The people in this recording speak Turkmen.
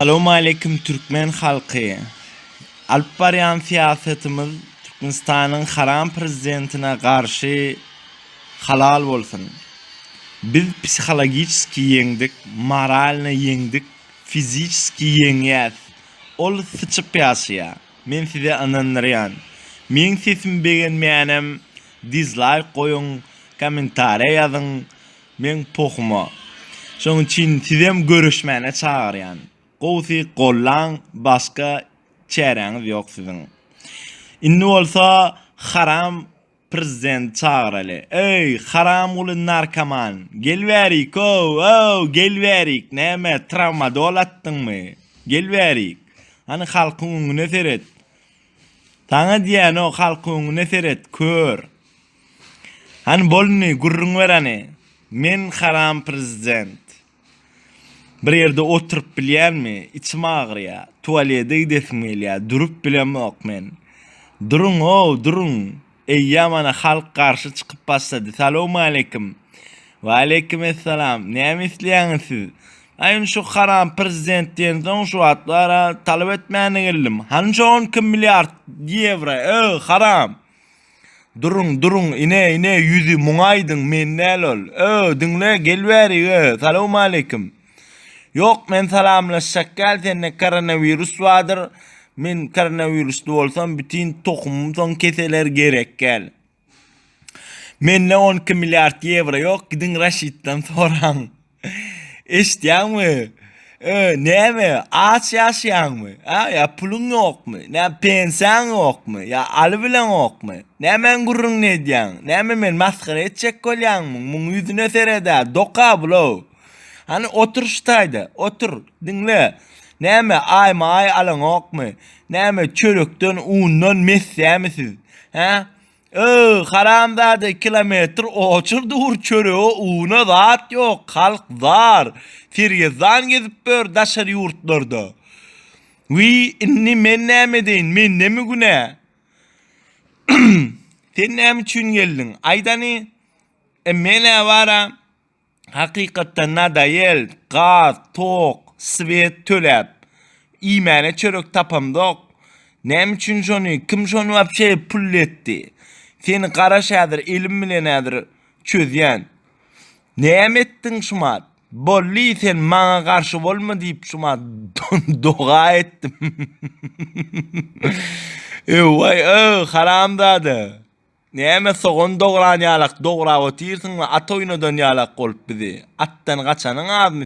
Assalamu alaykum Türkmen halkı. Alıp barýan siýasetimiz Türkmenistanyň haram prezidentine garşy halal bolsun. Biz psixologiski ýeňdik, moralny ýeňdik, fiziski ýeňýäs. Ol sıçyp ýaşaýar. Men size ananlaryan. Men sesim beğenmeýänem dislike goýun, kommentariýa ýazyň. Men pohuma. Şoň üçin sizem görüşmäne çagyrýan. Gowsy gollan başga çäreňiz ýok siziň. Indi bolsa haram prezident çağıraly. Ey haram uly narkoman, gelberik gel berik. Näme tramadol atdyňmy? Gel berik. Hani halkyň öňüne seret. Taňa diýen o halkyň öňüne seret, kör. Hani bolny gurrun berani. Men haram prezident. Bir yerde oturup bilýärmi? İçim agyrýar. Tualete gidesem gelýär. Durup bilemok men. Durun. Eýýa mana halk garşy çykyp başlady. Salamu alaykum. Wa alaykum assalam. Näme isleýäňiz siz? Aýyn şu haram prezident diýen şu atlara talap etmäne geldim. Hança 10 milyar euro. Haram. Durun. Ine yüzü muňaýdyň men näl ol. Dinle gelbäri. Salamu alaykum. Yok men salamlaşak senne koronavirüs vardır. Men koronavirüslü olsam bütün tohumumdan keseler gerek gel. Menle 12 milyar euro yok, gidin Raşid'den soran. Eşdiýäňmi? Näme? Aç ýaşaýanmy? Ya pulun ýokmy? Näme pensiýaň ýokmy? Ya alybilen ýokmy? Näme gurrun nedýän? Näme men maskara etjek bolýanmy? Muň ýüzüne serede, doka bulo. Hani oturuştaydı. Otur. Dinle. Näme ay alan okmu? Näme çörükden undan mesýämisiz? Ha? Haramdady kilometr oçur dur çörüğü una zat yok. Halk var. Firgezan gezip bör daşar yurtlarda. Inni men näme deýin? Men näme güne? Sen näme üçin geldin? Aýdany mene wara hakikaten nadayel, gaz, tok, svet töläp, iýmäne çörek tapamdok. Näme üçin şonu, kim şonu wapşe pul etdi? Seni garaşadyr, ilim bilen nädir çözýän. Näme etdiň şumat? Bolly sen maňa garşy bolma diýip şumat doga etdim. Haramdady. Näme soğun dogran ýalak dograp otyrsyň, at oýnadan ýalak bolup bizi. Attan gaçanyň adyny